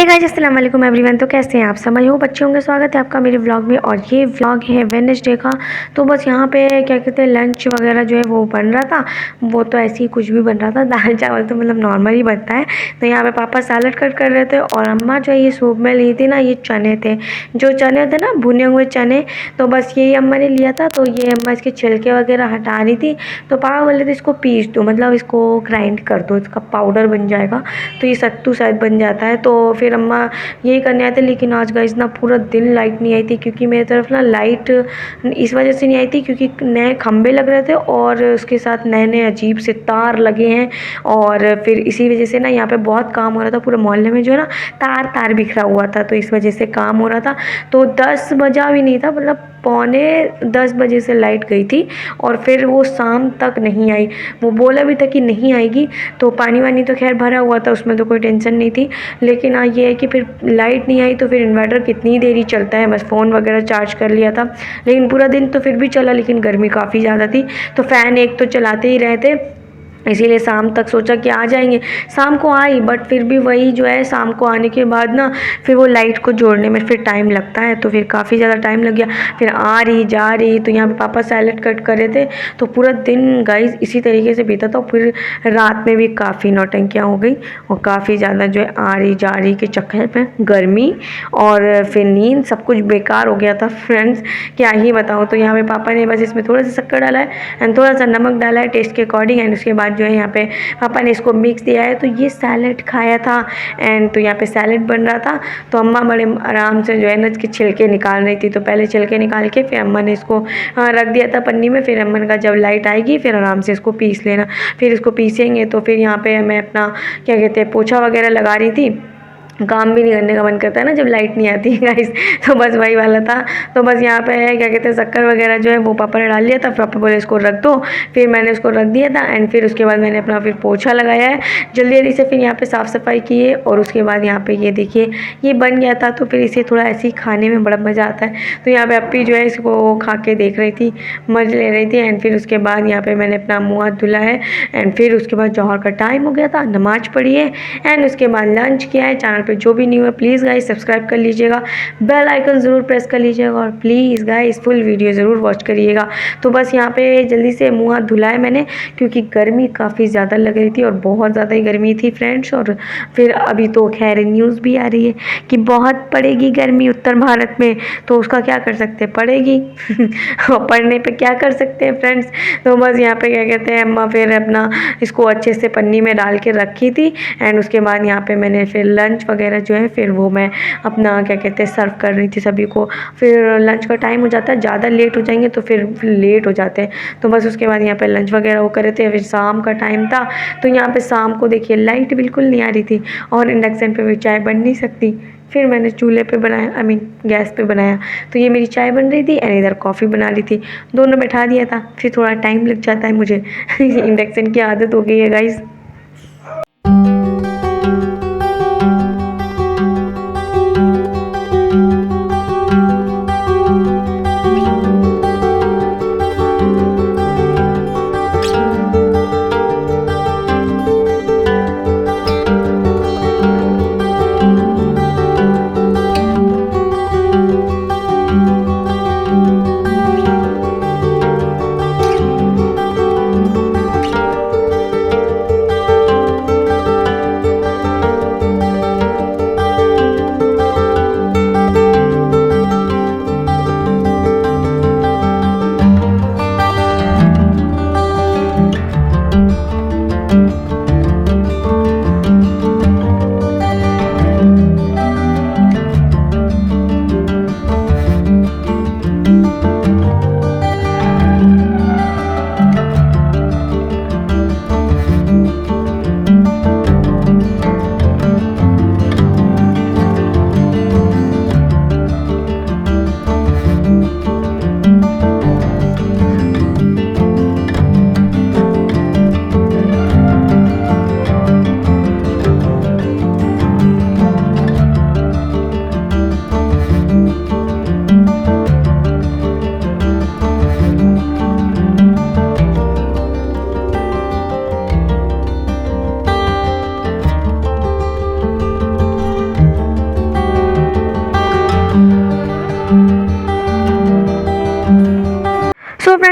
Guys अस्सलाम वालेकुम everyone. तो कैसे हैं आप सब? आई होप अच्छे होंगे। स्वागत है आपका मेरे व्लॉग में। और ये व्लॉग है वेडनेसडे का। तो बस यहाँ पे क्या कहते हैं लंच वगैरह जो है वो बन रहा था। वो तो ऐसे ही कुछ भी बन रहा था, दाल चावल तो मतलब नॉर्मल ही बनता है। तो यहाँ पे पापा सैलड कट कर रहे थे और अम्मा जो है ये सूप में ली थी ना, ये चने थे, जो चने थे ना भुने हुए चने। तो बस यही अम्मा ने लिया था। तो ये अम्मा इसके छिलके वगैरह हटा रही थी। तो पापा बोले थे इसको पीस दो, मतलब इसको ग्राइंड कर दो, इसका पाउडर बन जाएगा। तो ये सत्तू शायद बन जाता है। तो फिर अम्मा यही करने आए थे। लेकिन आज गाइस ना पूरा दिन लाइट नहीं आई थी, क्योंकि मेरी तरफ ना लाइट इस वजह से नहीं आई थी क्योंकि नए खंबे लग रहे थे और उसके साथ नए नए अजीब से तार लगे हैं। और फिर इसी वजह से ना यहाँ पे बहुत काम हो रहा था। पूरे मोहल्ले में जो है ना तार तार बिखरा हुआ था, तो इस वजह से काम हो रहा था। तो 10 बजा भी नहीं था, मतलब 9:45 बजे से लाइट गई थी और फिर वो शाम तक नहीं आई। वो बोला भी था कि नहीं आएगी। तो पानी वानी तो खैर भरा हुआ था, उसमें तो कोई टेंशन नहीं थी। लेकिन हाँ ये है कि फिर लाइट नहीं आई तो फिर इन्वर्टर कितनी देर ही चलता है। बस फ़ोन वगैरह चार्ज कर लिया था, लेकिन पूरा दिन तो फिर भी चला, लेकिन गर्मी काफ़ी ज़्यादा थी। तो फ़ैन एक तो चलाते ही रहे थे, इसीलिए शाम तक सोचा कि आ जाएंगे। शाम को आई, बट फिर भी वही जो है शाम को आने के बाद ना फिर वो लाइट को जोड़ने में फिर टाइम लगता है। तो फिर काफ़ी ज़्यादा टाइम लग गया। फिर आ रही जा रही, तो यहाँ पे पापा सैलेड कट कर रहे थे। तो पूरा दिन गाइस इसी तरीके से बीता था। फिर रात में भी काफ़ी नौटंकियाँ हो गई और काफ़ी ज़्यादा जो है आ रही जा रही के चक्कर में गर्मी और फिर नींद सब कुछ बेकार हो गया था फ्रेंड्स, क्या ही बताऊँ। तो यहाँ पे पापा ने बस इसमें थोड़ा सा शक्कर डाला है एंड थोड़ा सा नमक डाला है टेस्ट के अकॉर्डिंग। एंड उसके बाद जो है यहाँ पे पापा ने इसको मिक्स दिया है। तो ये सैलेड खाया था एंड तो यहाँ पे सैलेड बन रहा था। तो अम्मा बड़े आराम से जो है ना इसके छिलके निकाल रही थी। तो पहले छिलके निकाल के फिर अम्मा ने इसको रख दिया था पन्नी में। फिर अम्मा ने कहा जब लाइट आएगी फिर आराम से इसको पीस लेना। फिर इसको पीसेंगे। तो फिर यहाँ पे मैं अपना क्या कहते हैं पोछा वगैरह लगा रही थी। काम भी नहीं करने का मन करता है ना जब लाइट नहीं आती है गाइस। तो बस वही वाला था। तो बस यहाँ पे क्या कहते हैं शक्कर वगैरह जो है वो पापा ने डाल लिया था। पापा बोले इसको रख दो, फिर मैंने इसको रख दिया था। एंड फिर उसके बाद मैंने अपना फिर पोछा लगाया है जल्दी जल्दी से। फिर यहाँ पे साफ़ सफाई की है और उसके बाद यहाँ पे ये देखिए ये बन गया था। तो फिर इसे थोड़ा ऐसे ही खाने में बड़ा मज़ा आता है। तो यहाँ पे अप्पी जो है इसको खा के देख रही थी, मज़े ले रही थी। एंड फिर उसके बाद यहाँ पे मैंने अपना मुँह हाथ धुला है। एंड फिर उसके बाद जौहर का टाइम हो गया था, नमाज़ पढ़ी है एंड उसके बाद लंच किया है। चैनल पे जो भी न्यू है प्लीज़ गाइस सब्सक्राइब कर लीजिएगा, बेल आइकन ज़रूर प्रेस कर लीजिएगा और प्लीज़ गाइस फुल वीडियो ज़रूर वॉच करिएगा। तो बस यहाँ पे जल्दी से मुँह हाथ धुलाए मैंने, क्योंकि गर्मी काफ़ी ज़्यादा लग रही थी और बहुत ज़्यादा ही गर्मी थी फ्रेंड्स। और फिर अभी तो खैर न्यूज़ भी आ रही है कि बहुत पड़ेगी गर्मी उत्तर भारत में। तो उसका क्या कर सकते हैं, पड़ेगी और पढ़ने पे क्या कर सकते हैं फ्रेंड्स। तो बस यहाँ पे क्या कहते हैं अम्मा फिर अपना इसको अच्छे से पन्नी में डाल के रखी थी। एंड उसके बाद यहाँ पे मैंने फिर लंच वगैरह जो है फिर वो मैं अपना क्या कहते हैं सर्व कर रही थी सभी को। फिर लंच का टाइम हो जाता है, ज़्यादा लेट हो जाएंगे तो फिर लेट हो जाते हैं। तो बस उसके बाद यहाँ पे लंच वगैरह वो कर रहे थे। फिर शाम का टाइम था। तो यहाँ पे शाम को देखिए लाइट बिल्कुल नहीं आ रही थी और इंडक्शन पे भी चाय बन नहीं सकती। फिर मैंने चूल्हे पे बनाया, आई मीन गैस पे बनाया। तो ये मेरी चाय बन रही थी एंड इधर कॉफ़ी बना ली थी, दोनों बैठा दिया था। फिर थोड़ा टाइम लग जाता है मुझे इंडक्शन की आदत हो गई है गाइस।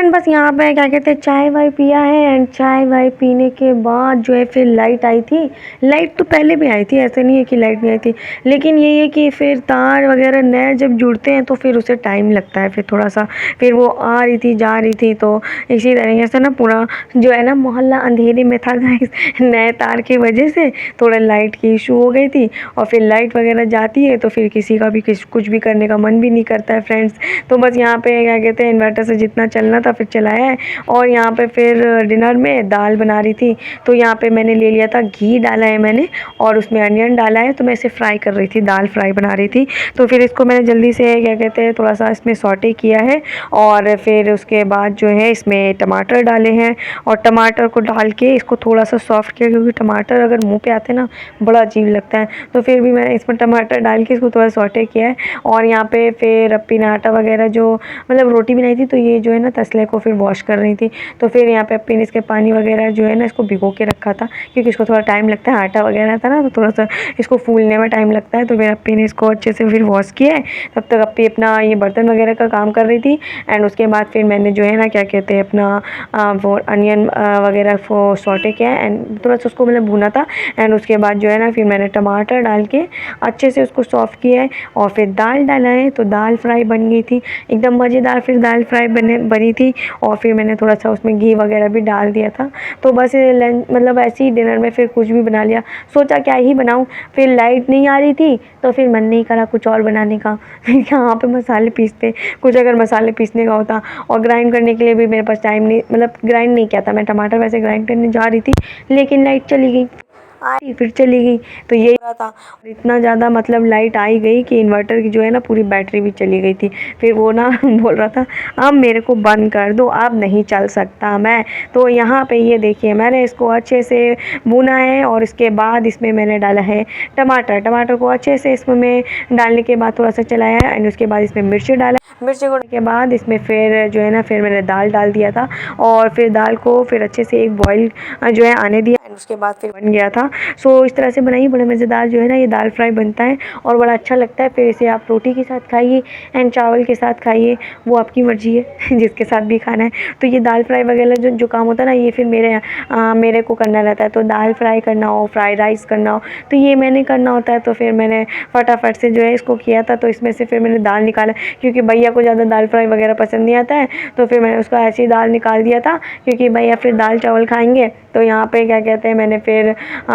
फ्रेंड बस यहाँ पे क्या कहते हैं चाय वाय पिया है। एंड चाय वाय पीने के बाद जो है फिर लाइट आई थी। लाइट तो पहले भी आई थी, ऐसे नहीं है कि लाइट नहीं आई थी, लेकिन ये है कि फिर तार वगैरह नए जब जुड़ते हैं तो फिर उसे टाइम लगता है फिर थोड़ा सा। फिर वो आ रही थी जा रही थी, तो इसी तरीके से ना पूरा जो है ना मोहल्ला अंधेरे में था गाइस। नए तार की वजह से थोड़ा लाइट की इशू हो गई थी। और फिर लाइट वगैरह जाती है तो फिर किसी का भी कुछ भी करने का मन भी नहीं करता है फ्रेंड्स। तो बस यहाँ पे क्या कहते हैं इन्वर्टर से जितना चलना था फिर चलाया है। और यहाँ पे फिर डिनर में दाल बना रही थी, तो यहाँ पे मैंने ले लिया था घी डाला है मैंने और उसमें अनियन डाला है। तो मैं इसे फ्राई कर रही थी, दाल फ्राई बना रही थी। तो फिर इसको मैंने जल्दी से क्या कहते हैं थोड़ा सा इसमें सॉटे किया है। और फिर उसके बाद जो है इसमें टमाटर डाले हैं और टमाटर को डाल के इसको थोड़ा सा सॉफ्ट किया, क्योंकि टमाटर अगर मुँह पे आते ना बड़ा अजीब लगता है। तो फिर भी मैंने इसमें टमाटर डाल के इसको थोड़ा सॉटे किया है। और यहाँ पे फिर अपनी ने आटा वगैरह जो मतलब रोटी बनाई थी, तो ये जो है ना तसले को फिर वॉश कर रही थी। तो फिर यहाँ पे अपनी ने इसके पानी वगैरह जो है ना इसको भिगो के रखा था, क्योंकि इसको थोड़ा टाइम लगता है, आटा वगैरह था ना तो थोड़ा सा इसको फूलने में टाइम लगता है। तो फिर अपनी ने इसको अच्छे से फिर वॉश किया है। तब तक अपनी अपना ये बर्तन वगैरह का काम कर रही थी। एंड उसके बाद फिर मैंने जो है ना क्या कहते हैं अपना वो अनियन वगैरह को सॉटे किया है एंड थोड़ा सा उसको मतलब भुना था। एंड उसके बाद जो है ना फिर मैंने टमाटर डाल के अच्छे से उसको सॉफ्ट किया है। और फिर दाल डाला है, तो दाल फ्राई बन गई थी एकदम मज़ेदार। फिर दाल फ्राई बनी थी और फिर मैंने थोड़ा सा उसमें घी वगैरह भी डाल दिया था। तो बस लंच मतलब ऐसे ही डिनर में फिर कुछ भी बना लिया, सोचा क्या ही बनाऊँ। फिर लाइट नहीं आ रही थी तो फिर मन नहीं करा कुछ और बनाने का। फिर यहाँ पे मसाले पीसते, कुछ अगर मसाले पीसने का होता और ग्राइंड करने के लिए भी मेरे पास टाइम नहीं, मतलब ग्राइंड नहीं किया था मैं। टमाटर वैसे ग्राइंड करने जा रही थी लेकिन लाइट चली गई, आई फिर चली गई। तो यही रहा था। और इतना ज़्यादा मतलब लाइट आई गई कि इन्वर्टर की जो है ना पूरी बैटरी भी चली गई थी। फिर वो ना बोल रहा था अब मेरे को बंद कर दो, अब नहीं चल सकता मैं। तो यहाँ पे ये देखिए मैंने इसको अच्छे से भुना है और इसके बाद इसमें मैंने डाला है टमाटर को अच्छे से इसमें डालने के बाद थोड़ा सा चलाया है। एंड उसके बाद इसमें मिर्ची डाला, मिर्ची को के बाद इसमें फिर जो है ना फिर मैंने दाल डाल दिया था। और फिर दाल को फिर अच्छे से एक बॉईल जो है आने दिया। एंड उसके बाद फिर बन गया था। सो इस तरह से बनाइए, बड़े मज़ेदार जो है ना ये दाल फ्राई बनता है और बड़ा अच्छा लगता है। फिर इसे आप रोटी के साथ खाइए एंड चावल के साथ खाइए, वो आपकी मर्ज़ी है जिसके साथ भी खाना है। तो ये दाल फ्राई वगैरह जो काम होता है ना ये फिर मेरे को करना रहता है। तो दाल फ्राई करना हो, फ्राइड राइस करना हो, तो ये मैंने करना होता है। तो फिर मैंने फटाफट से जो है इसको किया था। तो इसमें से फिर मैंने दाल निकाला, क्योंकि भैया को ज़्यादा दाल फ्राई वगैरह पसंद नहीं आता है। तो फिर मैंने उसका ऐसी दाल निकाल दिया था, क्योंकि भैया फिर दाल चावल खाएंगे। तो यहाँ पे क्या कहते हैं मैंने फिर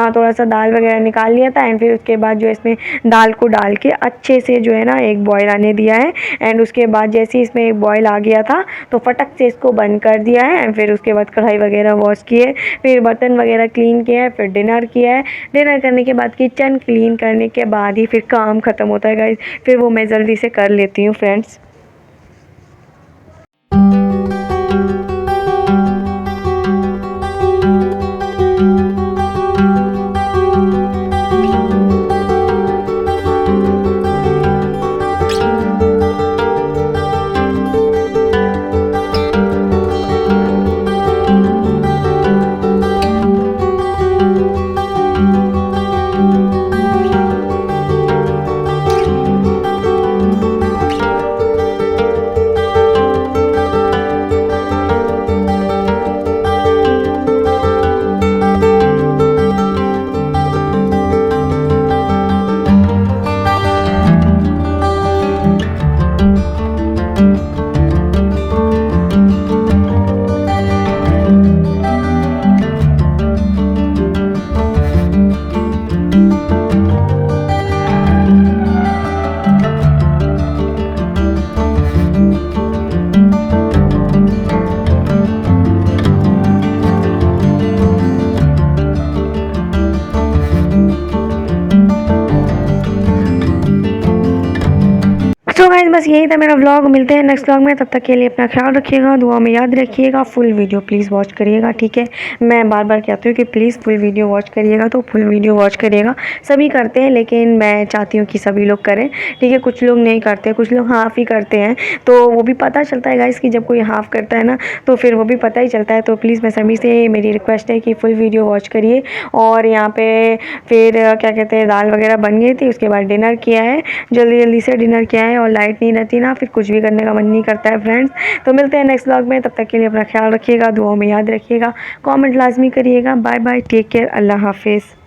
थोड़ा सा दाल वगैरह निकाल लिया था। एंड फिर उसके बाद जो है इसमें दाल को डाल के अच्छे से जो है ना एक बॉयल आने दिया है। एंड उसके बाद जैसे ही इसमें एक बॉयल आ गया था तो फटक से इसको बंद कर दिया है। एंड फिर उसके बाद कढ़ाई वगैरह वॉश किए, फिर बर्तन वगैरह क्लीन किया है, फिर डिनर किया है। डिनर करने के बाद किचन क्लीन करने के बाद ही फिर काम ख़त्म होता है गाइस। फिर वो मैं जल्दी से कर लेती हूँ फ्रेंड्स। तो गाइस बस यही था मेरा व्लॉग। मिलते हैं नेक्स्ट व्लॉग में, तब तक के लिए अपना ख्याल रखिएगा, दुआ में याद रखिएगा। फुल वीडियो प्लीज़ वॉच करिएगा, ठीक है। मैं बार बार कहती हूँ कि प्लीज़ फुल वीडियो वॉच करिएगा, तो फुल वीडियो वॉच करिएगा। सभी करते हैं लेकिन मैं चाहती हूँ कि सभी लोग करें, ठीक है। कुछ लोग नहीं करते, कुछ लोग हाफ़ ही करते हैं, तो वो भी पता चलता है गाइस कि जब कोई हाफ़ करता है ना तो फिर वो भी पता ही चलता है। तो प्लीज़ मैं सभी से मेरी रिक्वेस्ट है कि फुल वीडियो वॉच करिए। और यहाँ पे फिर क्या कहते हैं दाल वगैरह बन गई थी, उसके बाद डिनर किया है, जल्दी जल्दी से डिनर किया है और लाइट नहीं रहती ना, फिर कुछ भी करने का मन नहीं करता है फ्रेंड्स। तो मिलते हैं नेक्स्ट व्लॉग में, तब तक के लिए अपना ख्याल रखिएगा, दुआओं में याद रखिएगा, कमेंट लाजमी करिएगा। बाय बाय, टेक केयर, अल्लाह हाफिज़।